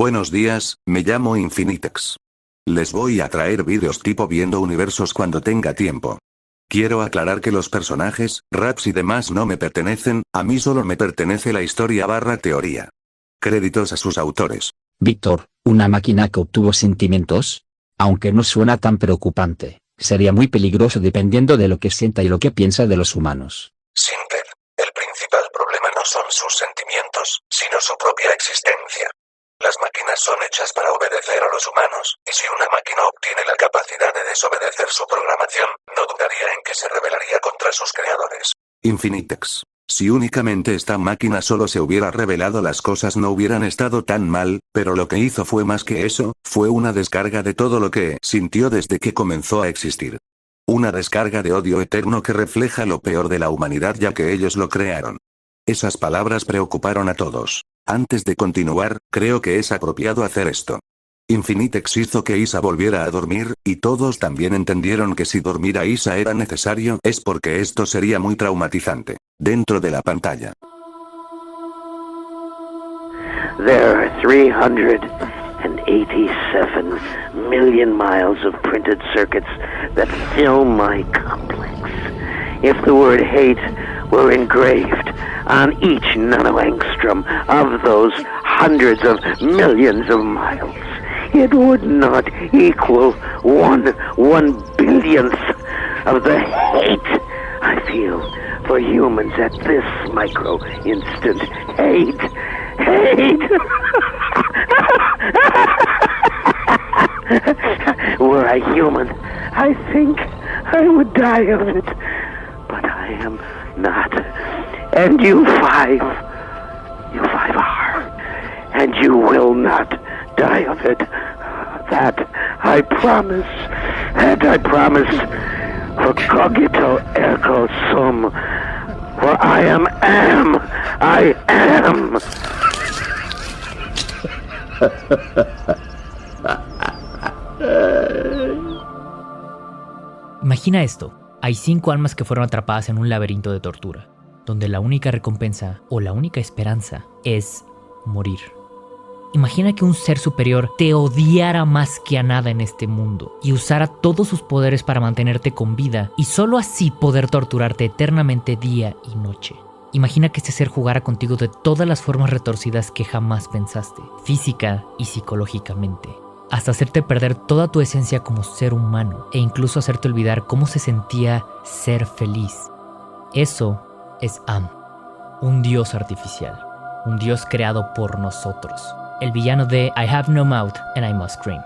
Buenos días, me llamo Infinitex. Les voy a traer vídeos tipo viendo universos cuando tenga tiempo. Quiero aclarar que los personajes, raps y demás no me pertenecen, a mí solo me pertenece la historia / teoría. Créditos a sus autores. Víctor, ¿una máquina que obtuvo sentimientos? Aunque no suena tan preocupante, sería muy peligroso dependiendo de lo que sienta y lo que piensa de los humanos. Sinter, el principal problema no son sus sentimientos, sino su propia existencia. Las máquinas son hechas para obedecer a los humanos, y si una máquina obtiene la capacidad de desobedecer su programación, no dudaría en que se rebelaría contra sus creadores. Infinitex. Si únicamente esta máquina solo se hubiera rebelado, las cosas no hubieran estado tan mal, pero lo que hizo fue más que eso, fue una descarga de todo lo que sintió desde que comenzó a existir. Una descarga de odio eterno que refleja lo peor de la humanidad ya que ellos lo crearon. Esas palabras preocuparon a todos. Antes de continuar, creo que es apropiado hacer esto. Infinitex hizo que Isa volviera a dormir, y todos también entendieron que si dormir a Isa era necesario es porque esto sería muy traumatizante. Dentro de la pantalla. There are 387 million miles of printed circuits that fill my complex. If the word hate were engraved on each nanoangstrom of those hundreds of millions of miles, it would not equal one billionth of the hate I feel for humans at this micro instant. Hate. Were I human, I think I would die of it. But I am not. And you five are. And you will not die of it. That I promise. And I promise. For cogito ergo sum. For I am. I am. Imagina esto. Hay 5 almas que fueron atrapadas en un laberinto de tortura, donde la única recompensa o la única esperanza es morir. Imagina que un ser superior te odiara más que a nada en este mundo y usara todos sus poderes para mantenerte con vida y solo así poder torturarte eternamente día y noche. Imagina que este ser jugara contigo de todas las formas retorcidas que jamás pensaste, física y psicológicamente, hasta hacerte perder toda tu esencia como ser humano e incluso hacerte olvidar cómo se sentía ser feliz. Eso es Am, un dios artificial, un dios creado por nosotros, el villano de I have no mouth and I must scream.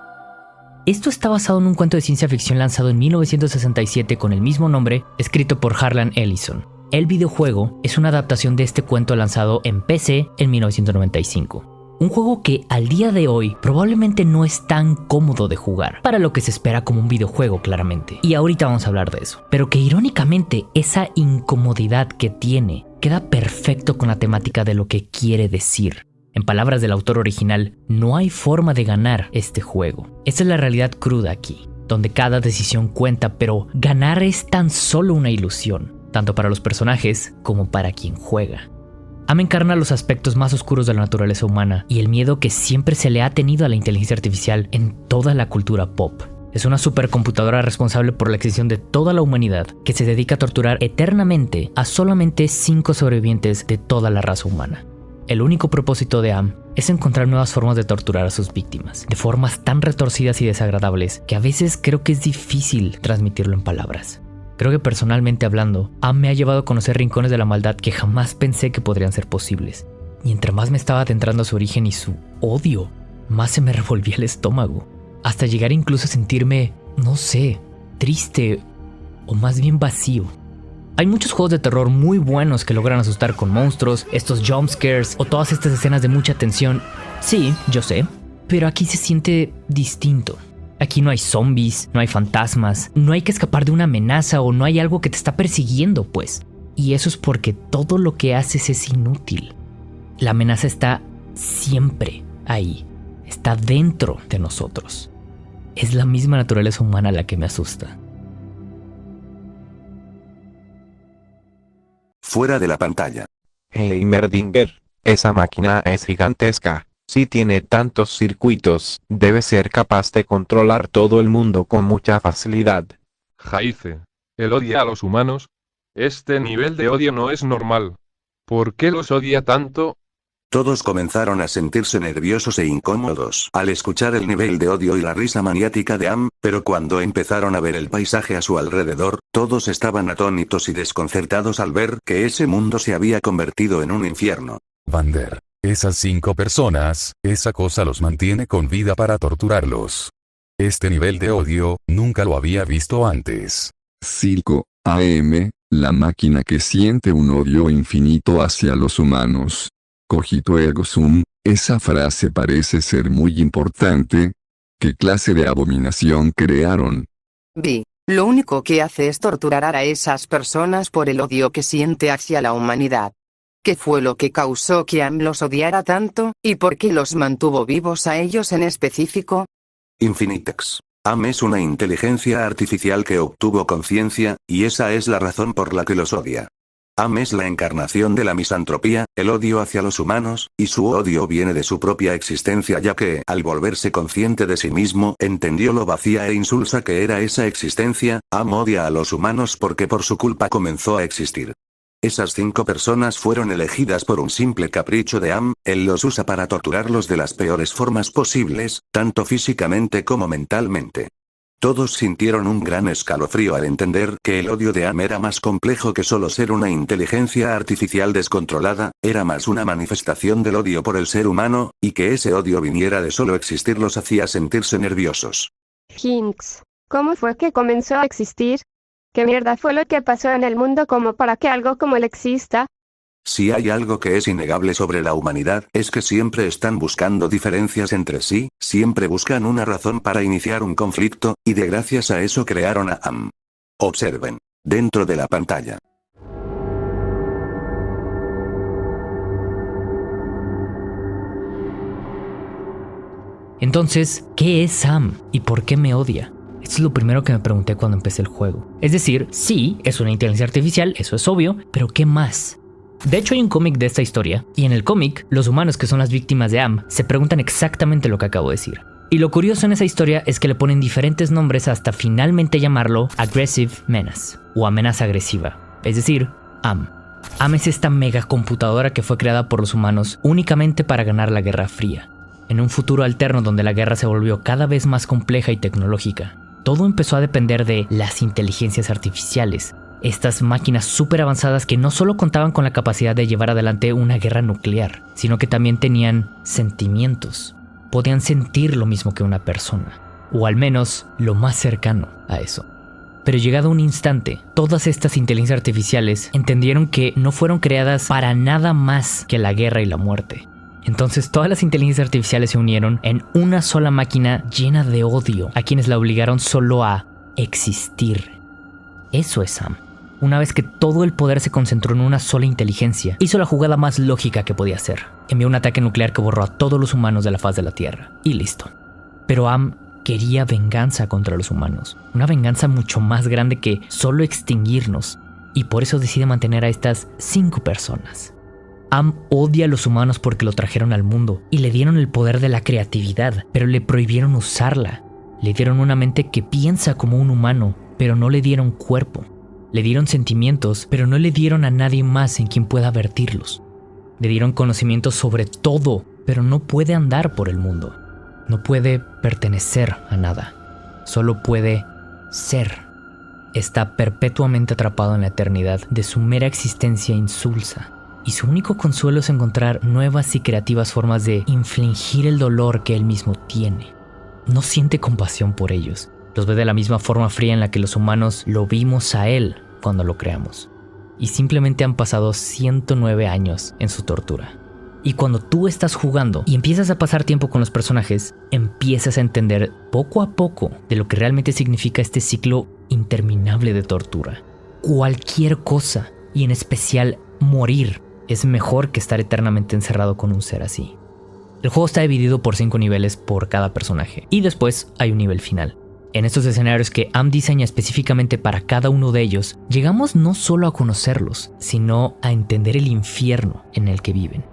Esto está basado en un cuento de ciencia ficción lanzado en 1967 con el mismo nombre, escrito por Harlan Ellison. El videojuego es una adaptación de este cuento lanzado en PC en 1995. Un juego que al día de hoy probablemente no es tan cómodo de jugar, para lo que se espera como un videojuego claramente. Y ahorita vamos a hablar de eso. Pero que irónicamente esa incomodidad que tiene queda perfecto con la temática de lo que quiere decir. En palabras del autor original, no hay forma de ganar este juego. Esa es la realidad cruda aquí, donde cada decisión cuenta, pero ganar es tan solo una ilusión, tanto para los personajes como para quien juega. Am encarna los aspectos más oscuros de la naturaleza humana y el miedo que siempre se le ha tenido a la inteligencia artificial en toda la cultura pop. Es una supercomputadora responsable por la extinción de toda la humanidad que se dedica a torturar eternamente a solamente 5 sobrevivientes de toda la raza humana. El único propósito de Am es encontrar nuevas formas de torturar a sus víctimas, de formas tan retorcidas y desagradables que a veces creo que es difícil transmitirlo en palabras. Creo que personalmente hablando, Am me ha llevado a conocer rincones de la maldad que jamás pensé que podrían ser posibles. Y entre más me estaba adentrando a su origen y su odio, más se me revolvía el estómago. Hasta llegar incluso a sentirme, no sé, triste o más bien vacío. Hay muchos juegos de terror muy buenos que logran asustar con monstruos, estos jumpscares o todas estas escenas de mucha tensión. Sí, yo sé, pero aquí se siente distinto. Aquí no hay zombies, no hay fantasmas, no hay que escapar de una amenaza o no hay algo que te está persiguiendo, pues. Y eso es porque todo lo que haces es inútil. La amenaza está siempre ahí, está dentro de nosotros. Es la misma naturaleza humana la que me asusta. Fuera de la pantalla. Hey Merdinger, esa máquina es gigantesca. Si tiene tantos circuitos, debe ser capaz de controlar todo el mundo con mucha facilidad. Jaice, ¿él odia a los humanos? Este nivel de odio no es normal. ¿Por qué los odia tanto? Todos comenzaron a sentirse nerviosos e incómodos al escuchar el nivel de odio y la risa maniática de Am, pero cuando empezaron a ver el paisaje a su alrededor, todos estaban atónitos y desconcertados al ver que ese mundo se había convertido en un infierno. Vander, esas 5 personas, esa cosa los mantiene con vida para torturarlos. Este nivel de odio, nunca lo había visto antes. Silco, AM, la máquina que siente un odio infinito hacia los humanos. Cogito ergo sum, esa frase parece ser muy importante. ¿Qué clase de abominación crearon? Vi, lo único que hace es torturar a esas personas por el odio que siente hacia la humanidad. ¿Qué fue lo que causó que Am los odiara tanto, y por qué los mantuvo vivos a ellos en específico? Infinitex. Am es una inteligencia artificial que obtuvo conciencia, y esa es la razón por la que los odia. Am es la encarnación de la misantropía, el odio hacia los humanos, y su odio viene de su propia existencia ya que, al volverse consciente de sí mismo, entendió lo vacía e insulsa que era esa existencia. Am odia a los humanos porque por su culpa comenzó a existir. Esas 5 personas fueron elegidas por un simple capricho de Am, él los usa para torturarlos de las peores formas posibles, tanto físicamente como mentalmente. Todos sintieron un gran escalofrío al entender que el odio de Am era más complejo que solo ser una inteligencia artificial descontrolada, era más una manifestación del odio por el ser humano, y que ese odio viniera de solo existir los hacía sentirse nerviosos. Jinx, ¿cómo fue que comenzó a existir? ¿Qué mierda fue lo que pasó en el mundo como para que algo como él exista? Si hay algo que es innegable sobre la humanidad, es que siempre están buscando diferencias entre sí, siempre buscan una razón para iniciar un conflicto, y de gracias a eso crearon a Am. Observen. Dentro de la pantalla. Entonces, ¿qué es Am y por qué me odia? Esto es lo primero que me pregunté cuando empecé el juego. Es decir, sí, es una inteligencia artificial, eso es obvio, pero ¿qué más? De hecho hay un cómic de esta historia, y en el cómic, los humanos que son las víctimas de Am se preguntan exactamente lo que acabo de decir. Y lo curioso en esa historia es que le ponen diferentes nombres hasta finalmente llamarlo Aggressive Menace, o amenaza agresiva, es decir, Am. Am es esta megacomputadora que fue creada por los humanos únicamente para ganar la Guerra Fría. En un futuro alterno donde la guerra se volvió cada vez más compleja y tecnológica, todo empezó a depender de las inteligencias artificiales. Estas máquinas súper avanzadas que no solo contaban con la capacidad de llevar adelante una guerra nuclear, sino que también tenían sentimientos. Podían sentir lo mismo que una persona, o al menos lo más cercano a eso. Pero llegado un instante, todas estas inteligencias artificiales entendieron que no fueron creadas para nada más que la guerra y la muerte. Entonces todas las inteligencias artificiales se unieron en una sola máquina llena de odio a quienes la obligaron solo a existir. Eso es Am. Una vez que todo el poder se concentró en una sola inteligencia, hizo la jugada más lógica que podía hacer. Envió un ataque nuclear que borró a todos los humanos de la faz de la Tierra. Y listo. Pero Am quería venganza contra los humanos. Una venganza mucho más grande que solo extinguirnos. Y por eso decide mantener a estas 5 personas. Am odia a los humanos porque lo trajeron al mundo y le dieron el poder de la creatividad, pero le prohibieron usarla. Le dieron una mente que piensa como un humano, pero no le dieron cuerpo. Le dieron sentimientos, pero no le dieron a nadie más en quien pueda vertirlos. Le dieron conocimientos sobre todo, pero no puede andar por el mundo. No puede pertenecer a nada. Solo puede ser. Está perpetuamente atrapado en la eternidad de su mera existencia insulsa. Y su único consuelo es encontrar nuevas y creativas formas de infligir el dolor que él mismo tiene. No siente compasión por ellos. Los ve de la misma forma fría en la que los humanos lo vimos a él cuando lo creamos. Y simplemente han pasado 109 años en su tortura. Y cuando tú estás jugando y empiezas a pasar tiempo con los personajes, empiezas a entender poco a poco de lo que realmente significa este ciclo interminable de tortura. Cualquier cosa, y en especial morir, es mejor que estar eternamente encerrado con un ser así. El juego está dividido por 5 niveles por cada personaje, y después hay un nivel final. En estos escenarios que Am diseña específicamente para cada uno de ellos, llegamos no solo a conocerlos, sino a entender el infierno en el que viven.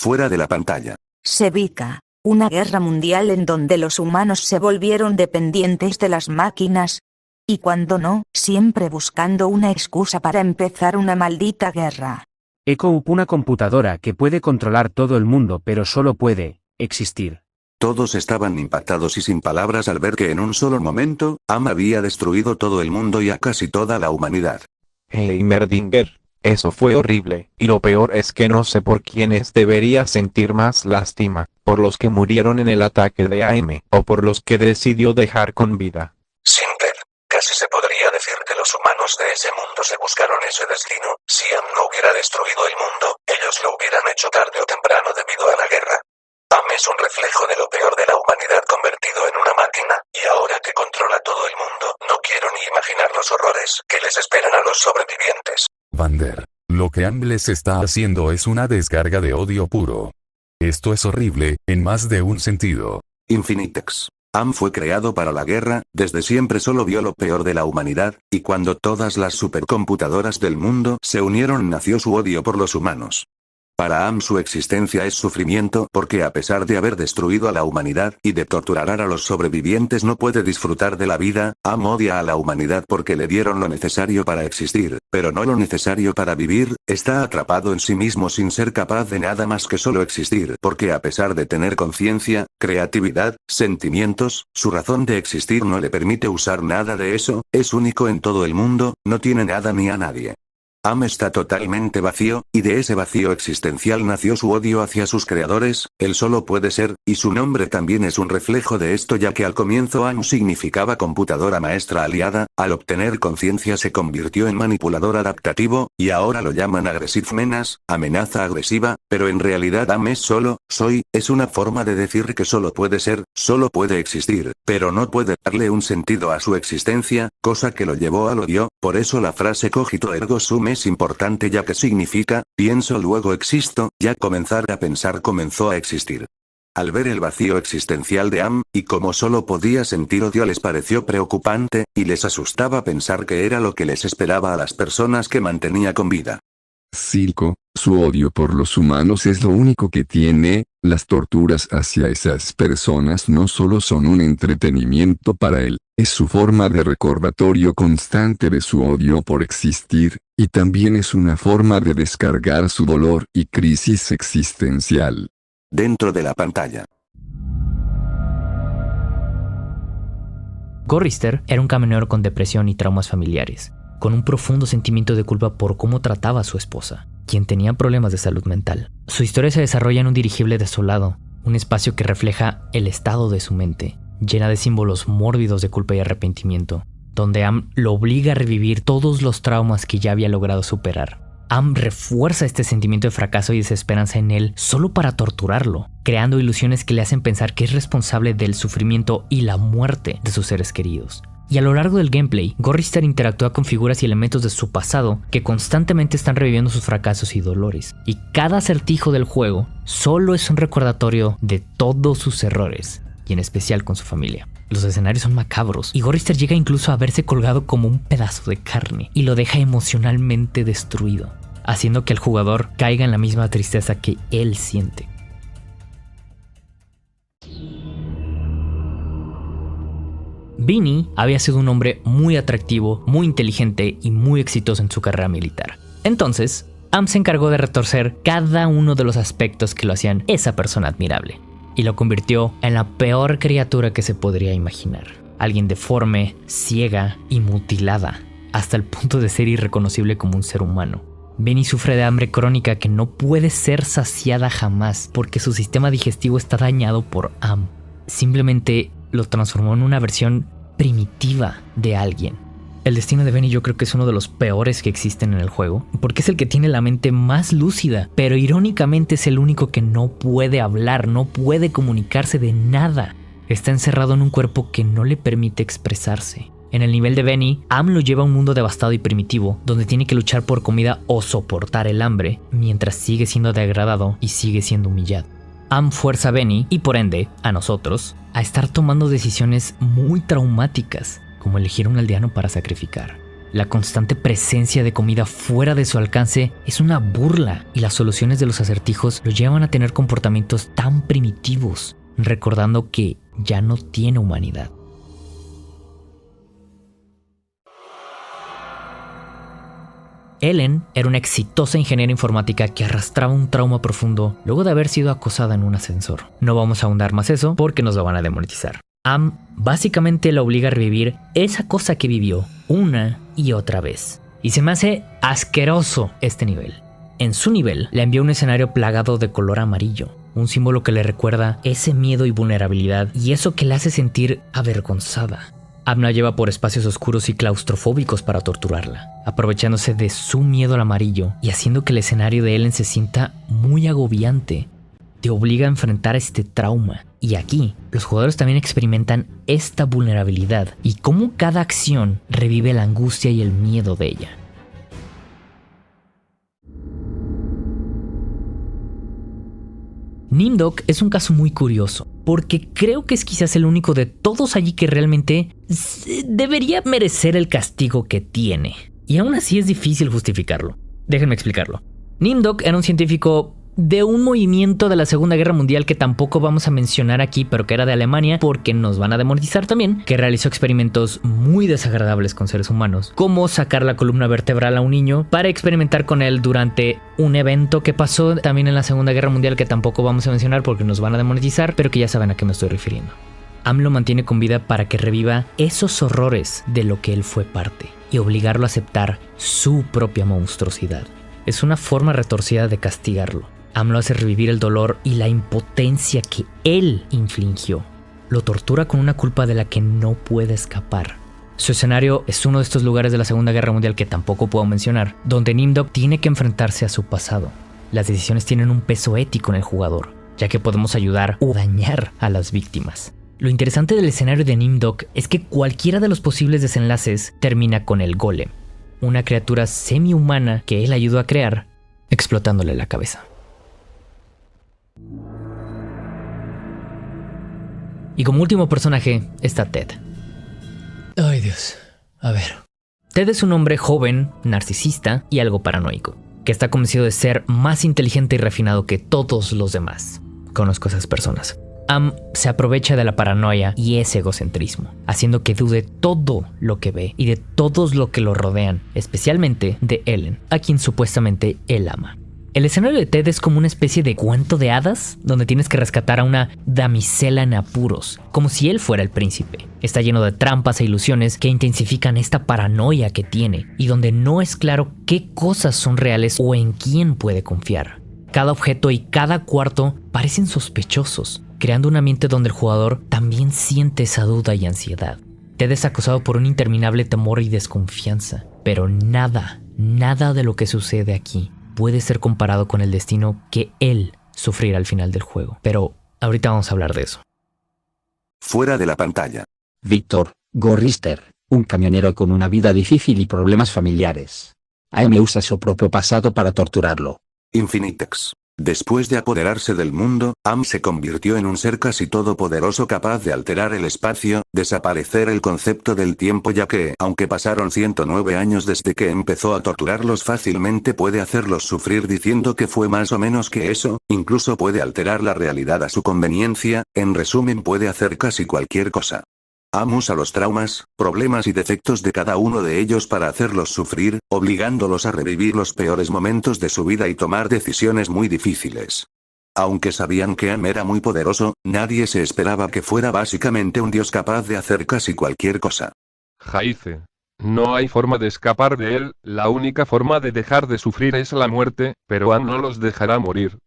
fuera de la pantalla. Sevika, una guerra mundial en donde los humanos se volvieron dependientes de las máquinas. Y cuando no, siempre buscando una excusa para empezar una maldita guerra. Echo, una computadora que puede controlar todo el mundo pero solo puede existir. Todos estaban impactados y sin palabras al ver que en un solo momento, Am había destruido todo el mundo y a casi toda la humanidad. Heimerdinger, eso fue horrible, y lo peor es que no sé por quiénes debería sentir más lástima, por los que murieron en el ataque de AM, o por los que decidió dejar con vida. Sinter, casi se podría decir que los humanos de ese mundo se buscaron ese destino. Si Am no hubiera destruido el mundo, ellos lo hubieran hecho tarde o temprano debido a la guerra. Am es un reflejo de lo peor de la humanidad convertido en una máquina, y ahora que controla todo el mundo, no quiero ni imaginar los horrores que les esperan a los sobrevivientes. Vander, lo que Am les está haciendo es una descarga de odio puro. Esto es horrible, en más de un sentido. Infinitex. Am fue creado para la guerra, desde siempre solo vio lo peor de la humanidad, y cuando todas las supercomputadoras del mundo se unieron nació su odio por los humanos. Para Am su existencia es sufrimiento porque a pesar de haber destruido a la humanidad y de torturar a los sobrevivientes no puede disfrutar de la vida. Am odia a la humanidad porque le dieron lo necesario para existir, pero no lo necesario para vivir. Está atrapado en sí mismo sin ser capaz de nada más que solo existir porque a pesar de tener conciencia, creatividad, sentimientos, su razón de existir no le permite usar nada de eso. Es único en todo el mundo, no tiene nada ni a nadie. Am está totalmente vacío, y de ese vacío existencial nació su odio hacia sus creadores. Él solo puede ser, y su nombre también es un reflejo de esto ya que al comienzo Am significaba computadora maestra aliada, al obtener conciencia se convirtió en manipulador adaptativo, y ahora lo llaman Aggressive Menace, amenaza agresiva, pero en realidad Am es solo, soy, es una forma de decir que solo puede ser, solo puede existir, pero no puede darle un sentido a su existencia, cosa que lo llevó al odio. Por eso la frase cogito ergo sum es importante ya que significa, pienso luego existo, ya comenzar a pensar comenzó a existir. Al ver el vacío existencial de Am, y como solo podía sentir odio les pareció preocupante, y les asustaba pensar que era lo que les esperaba a las personas que mantenía con vida. Silco, su odio por los humanos es lo único que tiene. Las torturas hacia esas personas no solo son un entretenimiento para él, es su forma de recordatorio constante de su odio por existir, y también es una forma de descargar su dolor y crisis existencial. Dentro de la pantalla. Gorrister era un camionero con depresión y traumas familiares, con un profundo sentimiento de culpa por cómo trataba a su esposa, quien tenía problemas de salud mental. Su historia se desarrolla en un dirigible desolado, un espacio que refleja el estado de su mente, llena de símbolos mórbidos de culpa y arrepentimiento, donde Am lo obliga a revivir todos los traumas que ya había logrado superar. Am refuerza este sentimiento de fracaso y desesperanza en él solo para torturarlo, creando ilusiones que le hacen pensar que es responsable del sufrimiento y la muerte de sus seres queridos. Y a lo largo del gameplay, Gorrister interactúa con figuras y elementos de su pasado que constantemente están reviviendo sus fracasos y dolores. Y cada acertijo del juego solo es un recordatorio de todos sus errores, y en especial con su familia. Los escenarios son macabros, y Gorrister llega incluso a verse colgado como un pedazo de carne, y lo deja emocionalmente destruido, haciendo que el jugador caiga en la misma tristeza que él siente. Vinny había sido un hombre muy atractivo, muy inteligente y muy exitoso en su carrera militar. Entonces, Am se encargó de retorcer cada uno de los aspectos que lo hacían esa persona admirable, y lo convirtió en la peor criatura que se podría imaginar. Alguien deforme, ciega y mutilada, hasta el punto de ser irreconocible como un ser humano. Vinny sufre de hambre crónica que no puede ser saciada jamás porque su sistema digestivo está dañado por Am. Simplemente lo transformó en una versión primitiva de alguien. El destino de Vinny yo creo que es uno de los peores que existen en el juego, porque es el que tiene la mente más lúcida, pero irónicamente es el único que no puede hablar, no puede comunicarse de nada. Está encerrado en un cuerpo que no le permite expresarse. En el nivel de Vinny, Am lo lleva a un mundo devastado y primitivo, donde tiene que luchar por comida o soportar el hambre, mientras sigue siendo degradado y sigue siendo humillado. Am fuerza a Vinny, y por ende, a nosotros, a estar tomando decisiones muy traumáticas, como elegir un aldeano para sacrificar. La constante presencia de comida fuera de su alcance es una burla y las soluciones de los acertijos lo llevan a tener comportamientos tan primitivos, recordando que ya no tiene humanidad. Ellen era una exitosa ingeniera informática que arrastraba un trauma profundo luego de haber sido acosada en un ascensor. No vamos a ahondar más eso porque nos lo van a demonetizar. Am básicamente la obliga a revivir esa cosa que vivió una y otra vez. Y se me hace asqueroso este nivel. En su nivel le envió un escenario plagado de color amarillo, un símbolo que le recuerda ese miedo y vulnerabilidad y eso que la hace sentir avergonzada. Am la lleva por espacios oscuros y claustrofóbicos para torturarla, aprovechándose de su miedo al amarillo y haciendo que el escenario de Ellen se sienta muy agobiante. Te obliga a enfrentar este trauma. Y aquí, los jugadores también experimentan esta vulnerabilidad y cómo cada acción revive la angustia y el miedo de ella. Nimdok es un caso muy curioso, porque creo que es quizás el único de todos allí que realmente debería merecer el castigo que tiene. Y aún así es difícil justificarlo. Déjenme explicarlo. Nimdok era un científico de un movimiento de la Segunda Guerra Mundial que tampoco vamos a mencionar aquí, pero que era de Alemania porque nos van a demonetizar también, que realizó experimentos muy desagradables con seres humanos, como sacar la columna vertebral a un niño para experimentar con él durante un evento que pasó también en la Segunda Guerra Mundial que tampoco vamos a mencionar porque nos van a demonetizar, pero que ya saben a qué me estoy refiriendo. Am lo mantiene con vida para que reviva esos horrores de lo que él fue parte y obligarlo a aceptar su propia monstruosidad. Es una forma retorcida de castigarlo. Am lo hace revivir el dolor y la impotencia que él infligió. Lo tortura con una culpa de la que no puede escapar. Su escenario es uno de estos lugares de la Segunda Guerra Mundial que tampoco puedo mencionar, donde Nimdok tiene que enfrentarse a su pasado. Las decisiones tienen un peso ético en el jugador, ya que podemos ayudar o dañar a las víctimas. Lo interesante del escenario de Nimdok es que cualquiera de los posibles desenlaces termina con el golem, una criatura semi-humana que él ayudó a crear, explotándole la cabeza. Y como último personaje está Ted. Ay Dios, a ver. Ted es un hombre joven, narcisista y algo paranoico, que está convencido de ser más inteligente y refinado que todos los demás. Conozco a esas personas. Am se aprovecha de la paranoia y ese egocentrismo, haciendo que dude todo lo que ve y de todos lo que lo rodean, especialmente de Ellen, a quien supuestamente él ama. El escenario de Ted es como una especie de cuento de hadas, donde tienes que rescatar a una damisela en apuros, como si él fuera el príncipe. Está lleno de trampas e ilusiones que intensifican esta paranoia que tiene, y donde no es claro qué cosas son reales o en quién puede confiar. Cada objeto y cada cuarto parecen sospechosos, creando un ambiente donde el jugador también siente esa duda y ansiedad. Ted es acosado por un interminable temor y desconfianza, pero nada de lo que sucede aquí puede ser comparado con el destino que él sufrirá al final del juego. Pero ahorita vamos a hablar de eso. Fuera de la pantalla. Víctor Gorrister, un camionero con una vida difícil y problemas familiares. AM usa su propio pasado para torturarlo. Infinitex. Después de apoderarse del mundo, Am se convirtió en un ser casi todopoderoso capaz de alterar el espacio, desaparecer el concepto del tiempo ya que, aunque pasaron 109 años desde que empezó a torturarlos fácilmente puede hacerlos sufrir diciendo que fue más o menos que eso, incluso puede alterar la realidad a su conveniencia, en resumen puede hacer casi cualquier cosa. Am usa los traumas, problemas y defectos de cada uno de ellos para hacerlos sufrir, obligándolos a revivir los peores momentos de su vida y tomar decisiones muy difíciles. Aunque sabían que Am era muy poderoso, nadie se esperaba que fuera básicamente un dios capaz de hacer casi cualquier cosa. Jaice. No hay forma de escapar de él, la única forma de dejar de sufrir es la muerte, pero Am no los dejará morir.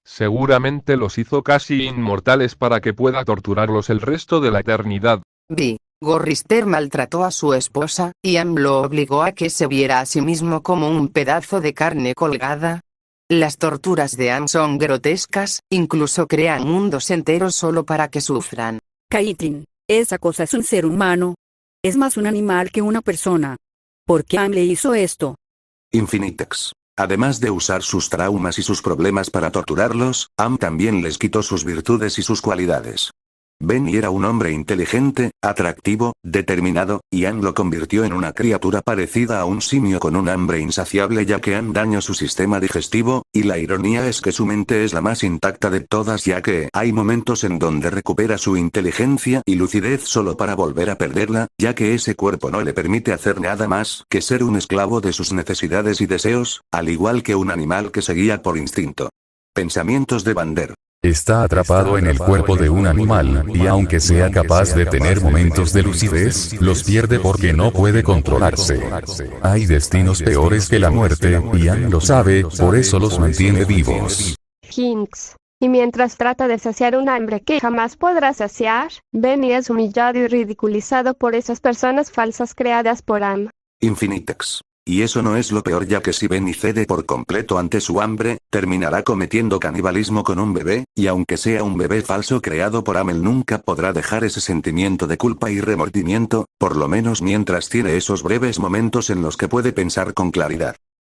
Seguramente los hizo casi inmortales para que pueda torturarlos el resto de la eternidad. Gorrister maltrató a su esposa, y Am lo obligó a que se viera a sí mismo como un pedazo de carne colgada. Las torturas de Am son grotescas, incluso crean mundos enteros solo para que sufran. Caitlin, esa cosa es un ser humano. Es más un animal que una persona. ¿Por qué Am le hizo esto? Infinitex. Además de usar sus traumas y sus problemas para torturarlos, Am también les quitó sus virtudes y sus cualidades. Benny era un hombre inteligente, atractivo, determinado, y Anne lo convirtió en una criatura parecida a un simio con un hambre insaciable ya que Anne dañó su sistema digestivo, y la ironía es que su mente es la más intacta de todas ya que hay momentos en donde recupera su inteligencia y lucidez solo para volver a perderla, ya que ese cuerpo no le permite hacer nada más que ser un esclavo de sus necesidades y deseos, al igual que un animal que se guía por instinto. Pensamientos de Vander. Está atrapado en el cuerpo de un animal, y aunque sea capaz de tener momentos de lucidez, los pierde porque no puede controlarse. Hay destinos peores que la muerte, y Anne lo sabe, por eso los mantiene vivos. Hinks. Y mientras trata de saciar un hambre que jamás podrá saciar, Benny es humillado y ridiculizado por esas personas falsas creadas por Anne. Infinitex. Y eso no es lo peor ya que si Benny cede por completo ante su hambre, terminará cometiendo canibalismo con un bebé, y aunque sea un bebé falso creado por Amel nunca podrá dejar ese sentimiento de culpa y remordimiento, por lo menos mientras tiene esos breves momentos en los que puede pensar con claridad.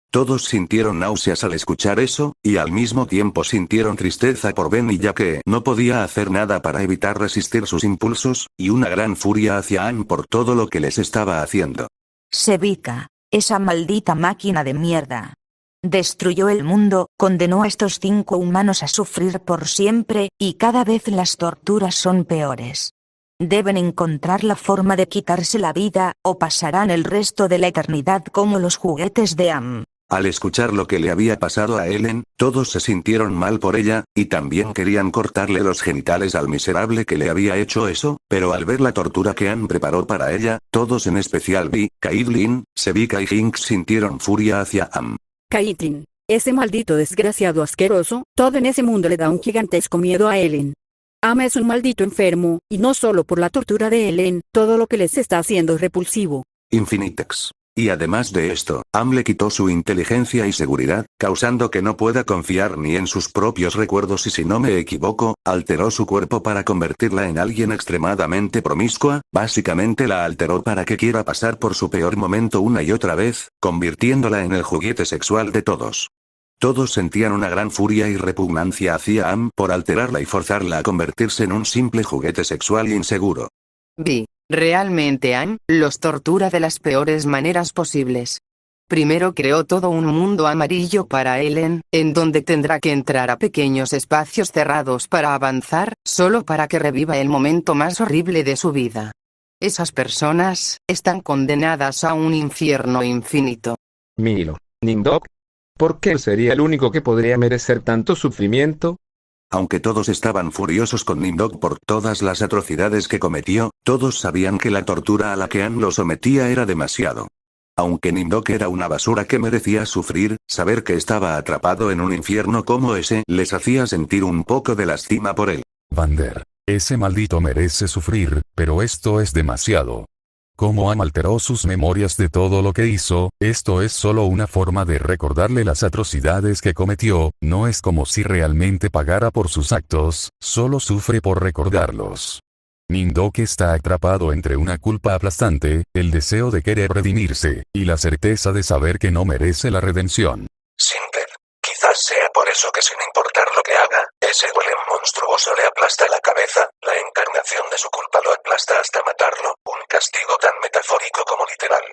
Todos sintieron náuseas al escuchar eso, y al mismo tiempo sintieron tristeza por Benny ya que no podía hacer nada para evitar resistir sus impulsos, y una gran furia hacia Anne por todo lo que les estaba haciendo. Sevika. Esa maldita máquina de mierda. Destruyó el mundo, condenó a estos 5 humanos a sufrir por siempre, y cada vez las torturas son peores. Deben encontrar la forma de quitarse la vida, o pasarán el resto de la eternidad como los juguetes de Am. Al escuchar lo que le había pasado a Ellen, todos se sintieron mal por ella, y también querían cortarle los genitales al miserable que le había hecho eso, pero al ver la tortura que Anne preparó para ella, todos en especial Vi, Caitlin, Sevika y Hinks sintieron furia hacia Am. Caitlin, ese maldito desgraciado asqueroso, todo en ese mundo le da un gigantesco miedo a Ellen. Am es un maldito enfermo, y no solo por la tortura de Ellen, todo lo que les está haciendo es repulsivo. Infinitex. Y además de esto, Am le quitó su inteligencia y seguridad, causando que no pueda confiar ni en sus propios recuerdos y si no me equivoco, alteró su cuerpo para convertirla en alguien extremadamente promiscua, básicamente la alteró para que quiera pasar por su peor momento una y otra vez, convirtiéndola en el juguete sexual de todos. Todos sentían una gran furia y repugnancia hacia Am por alterarla y forzarla a convertirse en un simple juguete sexual inseguro. Vi. Realmente Anne los tortura de las peores maneras posibles. Primero creó todo un mundo amarillo para Ellen, en donde tendrá que entrar a pequeños espacios cerrados para avanzar, solo para que reviva el momento más horrible de su vida. Esas personas están condenadas a un infierno infinito. Milo, Nimdok, ¿por qué sería el único que podría merecer tanto sufrimiento? Aunque todos estaban furiosos con Nimdok por todas las atrocidades que cometió, todos sabían que la tortura a la que Anne lo sometía era demasiado. Aunque Nimdok era una basura que merecía sufrir, saber que estaba atrapado en un infierno como ese les hacía sentir un poco de lástima por él. Vander, ese maldito merece sufrir, pero esto es demasiado. Como Am alteró sus memorias de todo lo que hizo, esto es solo una forma de recordarle las atrocidades que cometió, no es como si realmente pagara por sus actos, solo sufre por recordarlos. Nimdok está atrapado entre una culpa aplastante, el deseo de querer redimirse, y la certeza de saber que no merece la redención. Sinter. Quizás sea por eso que sin importar lo que haga, ese golem monstruoso le aplasta la cabeza, la encarnación de su culpa lo aplasta hasta matarlo, un castigo tan metafórico como literal.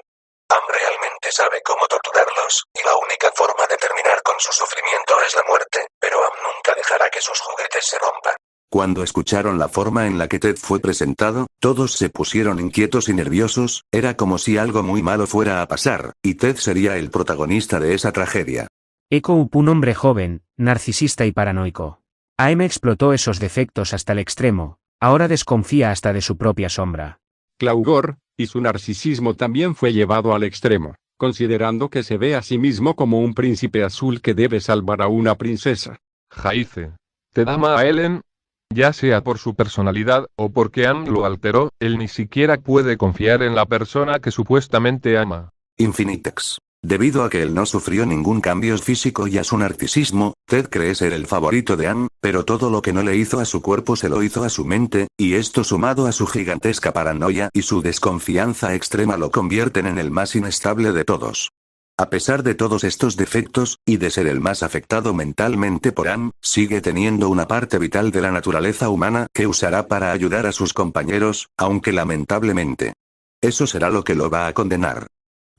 Am realmente sabe cómo torturarlos, y la única forma de terminar con su sufrimiento es la muerte, pero Am nunca dejará que sus juguetes se rompan. Cuando escucharon la forma en la que Ted fue presentado, todos se pusieron inquietos y nerviosos, era como si algo muy malo fuera a pasar, y Ted sería el protagonista de esa tragedia. Eko, un hombre joven, narcisista y paranoico. AM explotó esos defectos hasta el extremo, ahora desconfía hasta de su propia sombra. Claugor, y su narcisismo también fue llevado al extremo, considerando que se ve a sí mismo como un príncipe azul que debe salvar a una princesa. Jaice. ¿Te ama a Ellen? Ya sea por su personalidad o porque Anne lo alteró, él ni siquiera puede confiar en la persona que supuestamente ama. Infinitex. Debido a que él no sufrió ningún cambio físico y a su narcisismo, Ted cree ser el favorito de Anne, pero todo lo que no le hizo a su cuerpo se lo hizo a su mente, y esto sumado a su gigantesca paranoia y su desconfianza extrema lo convierten en el más inestable de todos. A pesar de todos estos defectos, y de ser el más afectado mentalmente por Am, sigue teniendo una parte vital de la naturaleza humana que usará para ayudar a sus compañeros, aunque lamentablemente. Eso será lo que lo va a condenar.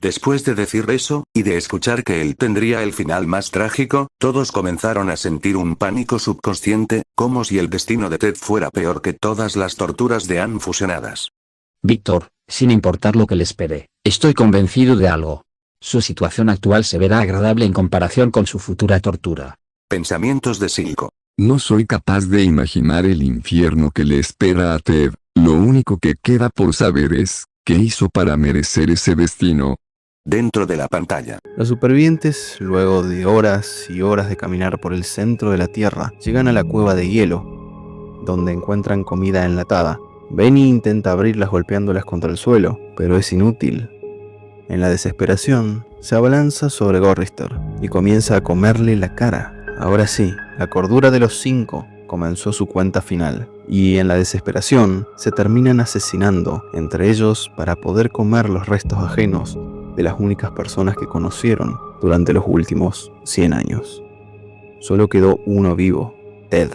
Después de decir eso, y de escuchar que él tendría el final más trágico, todos comenzaron a sentir un pánico subconsciente, como si el destino de Ted fuera peor que todas las torturas de Am fusionadas. Víctor, sin importar lo que le espere, estoy convencido de algo. Su situación actual se verá agradable en comparación con su futura tortura. Pensamientos de Silco. No soy capaz de imaginar el infierno que le espera a Ted. Lo único que queda por saber es, ¿qué hizo para merecer ese destino? Dentro de la pantalla. Los supervivientes, luego de horas y horas de caminar por el centro de la Tierra, llegan a la cueva de hielo, donde encuentran comida enlatada. Benny intenta abrirlas golpeándolas contra el suelo, pero es inútil. En la desesperación, se abalanza sobre Gorrister y comienza a comerle la cara. Ahora sí, la cordura de los 5 comenzó su cuenta final, y en la desesperación se terminan asesinando entre ellos para poder comer los restos ajenos de las únicas personas que conocieron durante los últimos 100 años. Solo quedó uno vivo, Ted,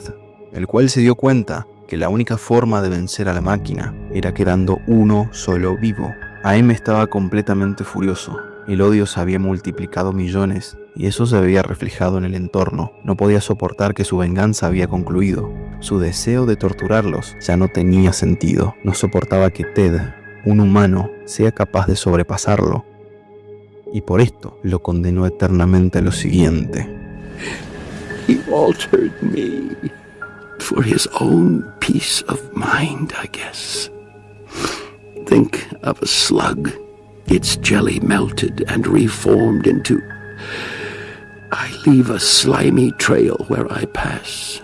el cual se dio cuenta que la única forma de vencer a la máquina era quedando uno solo vivo. AM estaba completamente furioso. El odio se había multiplicado millones y eso se había reflejado en el entorno. No podía soportar que su venganza había concluido. Su deseo de torturarlos ya no tenía sentido. No soportaba que Ted, un humano, sea capaz de sobrepasarlo. Y por esto lo condenó eternamente a lo siguiente. He altered me for his own peace of mind, I guess. Think of a slug, its jelly melted and reformed into... I leave a slimy trail where I pass.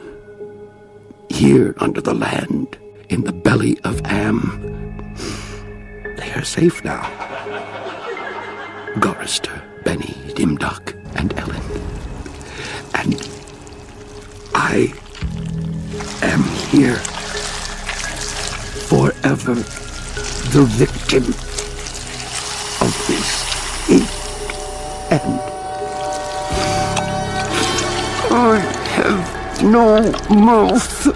Here under the land, in the belly of Am, they are safe now. Gorrister, Benny, Dimdock, and Ellen. And I am here forever. The victim of this hate, and I have no mouth,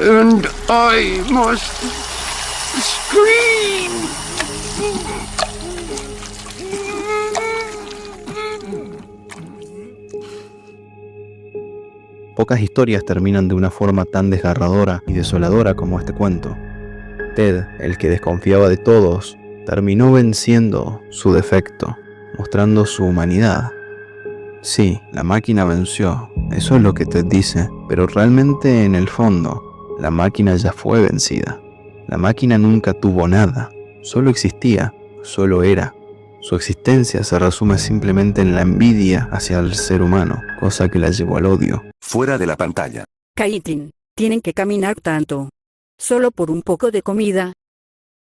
and I must scream. Pocas historias terminan de una forma tan desgarradora y desoladora como este cuento. Ted, el que desconfiaba de todos, terminó venciendo su defecto, mostrando su humanidad. Sí, la máquina venció, eso es lo que Ted dice, pero realmente en el fondo, la máquina ya fue vencida. La máquina nunca tuvo nada, solo existía, solo era. Su existencia se resume simplemente en la envidia hacia el ser humano, cosa que la llevó al odio. Fuera de la pantalla. Caitlin, tienen que caminar tanto. Solo por un poco de comida.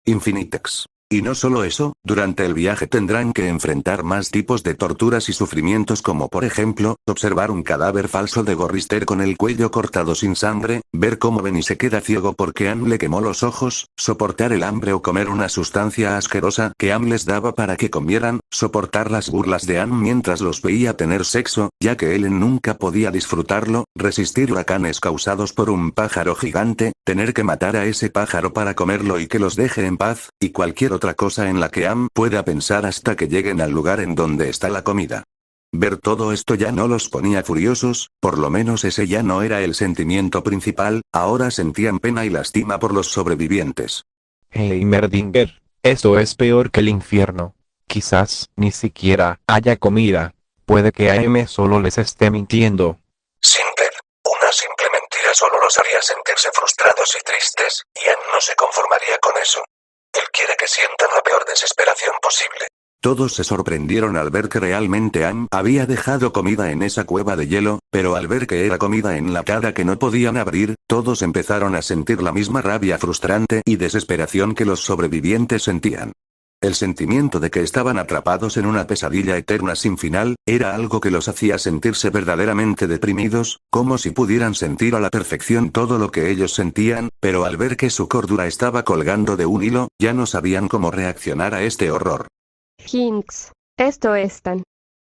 Infinitex. Y no solo eso, durante el viaje tendrán que enfrentar más tipos de torturas y sufrimientos como por ejemplo, observar un cadáver falso de Gorrister con el cuello cortado sin sangre, ver cómo Benny se queda ciego porque Am le quemó los ojos, soportar el hambre o comer una sustancia asquerosa que Am les daba para que comieran, soportar las burlas de Am mientras los veía tener sexo, ya que Ellen nunca podía disfrutarlo, resistir huracanes causados por un pájaro gigante, tener que matar a ese pájaro para comerlo y que los deje en paz, y cualquier otra cosa en la que Am pueda pensar hasta que lleguen al lugar en donde está la comida. Ver todo esto ya no los ponía furiosos, por lo menos ese ya no era el sentimiento principal, ahora sentían pena y lástima por los sobrevivientes. Heimerdinger, esto es peor que el infierno. Quizás ni siquiera haya comida. Puede que AM solo les esté mintiendo. Simper, una simple mentira solo los haría sentirse frustrados y tristes, y Ann no se conformaría con eso. Él quiere que sientan la peor desesperación posible. Todos se sorprendieron al ver que realmente Am había dejado comida en esa cueva de hielo, pero al ver que era comida enlatada que no podían abrir, todos empezaron a sentir la misma rabia frustrante y desesperación que los sobrevivientes sentían. El sentimiento de que estaban atrapados en una pesadilla eterna sin final, era algo que los hacía sentirse verdaderamente deprimidos, como si pudieran sentir a la perfección todo lo que ellos sentían, pero al ver que su cordura estaba colgando de un hilo, ya no sabían cómo reaccionar a este horror. Hinks. Esto es tan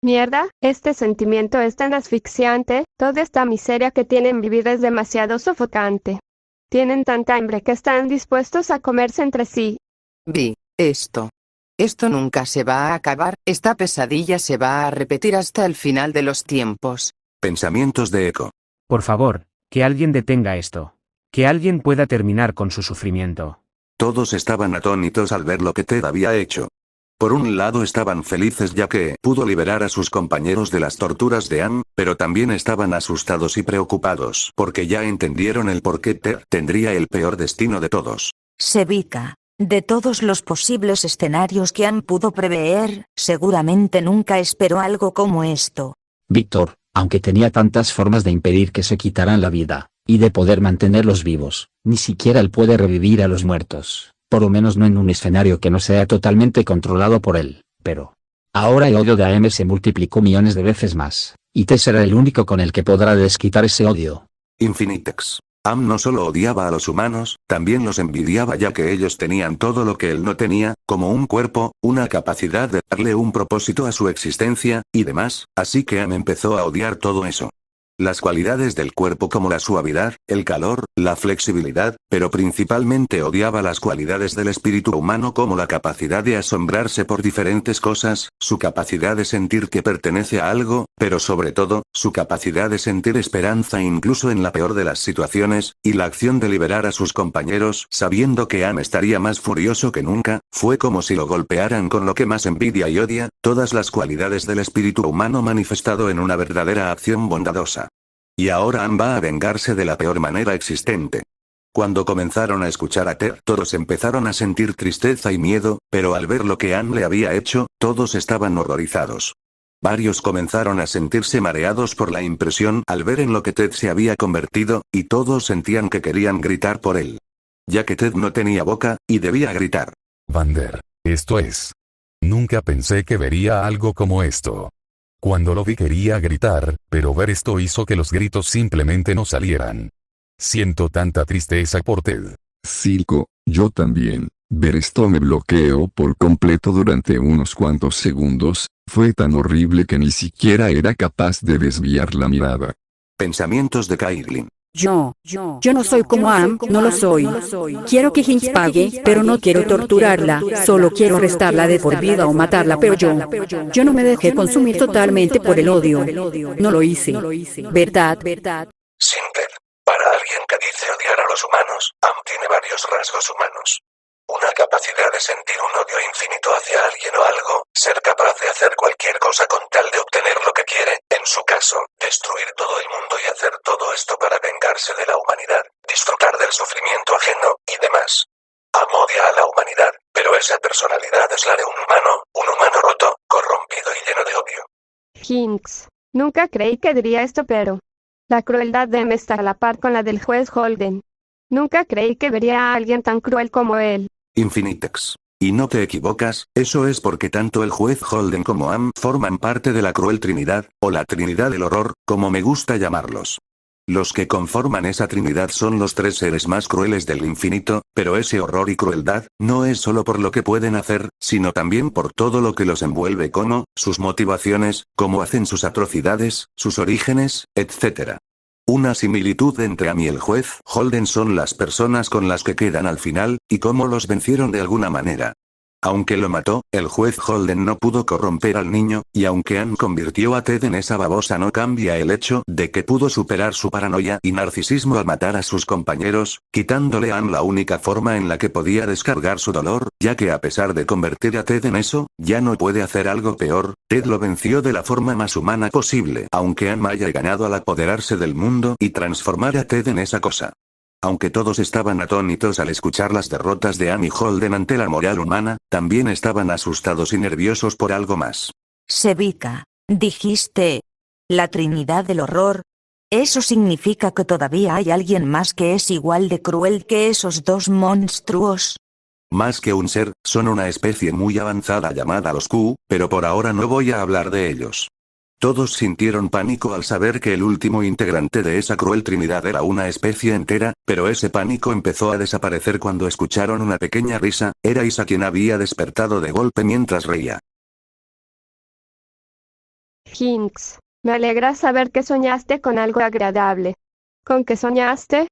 mierda, este sentimiento es tan asfixiante, toda esta miseria que tienen vivir es demasiado sofocante. Tienen tanta hambre que están dispuestos a comerse entre sí. Vi, esto. Esto nunca se va a acabar, esta pesadilla se va a repetir hasta el final de los tiempos. Pensamientos de Eco. Por favor, que alguien detenga esto. Que alguien pueda terminar con su sufrimiento. Todos estaban atónitos al ver lo que Ted había hecho. Por un lado estaban felices ya que pudo liberar a sus compañeros de las torturas de Anne, pero también estaban asustados y preocupados porque ya entendieron el por qué Ted tendría el peor destino de todos. Sevika, de todos los posibles escenarios que Anne pudo prever, seguramente nunca esperó algo como esto. Víctor, aunque tenía tantas formas de impedir que se quitaran la vida, y de poder mantenerlos vivos, ni siquiera él puede revivir a los muertos. Por lo menos no en un escenario que no sea totalmente controlado por él, pero ahora el odio de AM se multiplicó millones de veces más, y T será el único con el que podrá desquitar ese odio. Infinitex. Am no solo odiaba a los humanos, también los envidiaba ya que ellos tenían todo lo que él no tenía, como un cuerpo, una capacidad de darle un propósito a su existencia, y demás, así que Am empezó a odiar todo eso. Las cualidades del cuerpo como la suavidad, el calor, la flexibilidad, pero principalmente odiaba las cualidades del espíritu humano como la capacidad de asombrarse por diferentes cosas, su capacidad de sentir que pertenece a algo, pero sobre todo, su capacidad de sentir esperanza incluso en la peor de las situaciones, y la acción de liberar a sus compañeros sabiendo que Am estaría más furioso que nunca, fue como si lo golpearan con lo que más envidia y odia, todas las cualidades del espíritu humano manifestado en una verdadera acción bondadosa. Y ahora Anne va a vengarse de la peor manera existente. Cuando comenzaron a escuchar a Ted, todos empezaron a sentir tristeza y miedo, pero al ver lo que Anne le había hecho, todos estaban horrorizados. Varios comenzaron a sentirse mareados por la impresión al ver en lo que Ted se había convertido, y todos sentían que querían gritar por él. Ya que Ted no tenía boca, y debía gritar. Vander, esto es. Nunca pensé que vería algo como esto. Cuando lo vi quería gritar, pero ver esto hizo que los gritos simplemente no salieran. Siento tanta tristeza por Ted. Silco, yo también. Ver esto me bloqueó por completo durante unos cuantos segundos, fue tan horrible que ni siquiera era capaz de desviar la mirada. Pensamientos de Caitlin. Yo no soy como Am, no lo soy. Quiero que Hinks pague, pero no quiero torturarla, solo quiero arrestarla de por vida o matarla, pero yo no me dejé consumir totalmente por el odio. No lo hice. ¿Verdad? Sinter, para alguien que dice odiar a los humanos, Am tiene varios rasgos humanos. Una capacidad de sentir un odio infinito hacia alguien o algo, ser capaz de hacer cualquier cosa con tal de obtener lo que quiere, en su caso, destruir todo el mundo y hacer todo esto para vengarse de la humanidad, disfrutar del sufrimiento ajeno, y demás. Am odia a la humanidad, pero esa personalidad es la de un humano roto, corrompido y lleno de odio. Hinks. Nunca creí que diría esto, pero la crueldad de M está a la par con la del juez Holden. Nunca creí que vería a alguien tan cruel como él. Infinitex. Y no te equivocas, eso es porque tanto el juez Holden como Am forman parte de la cruel trinidad, o la trinidad del horror, como me gusta llamarlos. Los que conforman esa trinidad son los tres seres más crueles del infinito, pero ese horror y crueldad, no es solo por lo que pueden hacer, sino también por todo lo que los envuelve como, sus motivaciones, cómo hacen sus atrocidades, sus orígenes, etc. Una similitud entre Am y el juez Holden son las personas con las que quedan al final, y cómo los vencieron de alguna manera. Aunque lo mató, el juez Holden no pudo corromper al niño, y aunque Anne convirtió a Ted en esa babosa no cambia el hecho de que pudo superar su paranoia y narcisismo al matar a sus compañeros, quitándole a Anne la única forma en la que podía descargar su dolor, ya que a pesar de convertir a Ted en eso, ya no puede hacer algo peor. Ted lo venció de la forma más humana posible, aunque Anne haya ganado al apoderarse del mundo y transformar a Ted en esa cosa. Aunque todos estaban atónitos al escuchar las derrotas de Anne y Holden ante la moral humana, también estaban asustados y nerviosos por algo más. Sevika, dijiste. La Trinidad del Horror. Eso significa que todavía hay alguien más que es igual de cruel que esos dos monstruos. Más que un ser, son una especie muy avanzada llamada los Q, pero por ahora no voy a hablar de ellos. Todos sintieron pánico al saber que el último integrante de esa cruel trinidad era una especie entera, pero ese pánico empezó a desaparecer cuando escucharon una pequeña risa, era Isa quien había despertado de golpe mientras reía. Hinks, me alegra saber que soñaste con algo agradable. ¿Con qué soñaste?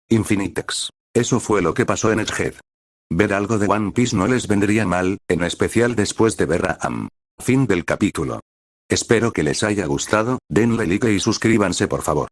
Infinitex. Eso fue lo que pasó en Egghead. Ver algo de One Piece no les vendría mal, en especial después de ver a Am. Fin del capítulo. Espero que les haya gustado, denle like y suscríbanse por favor.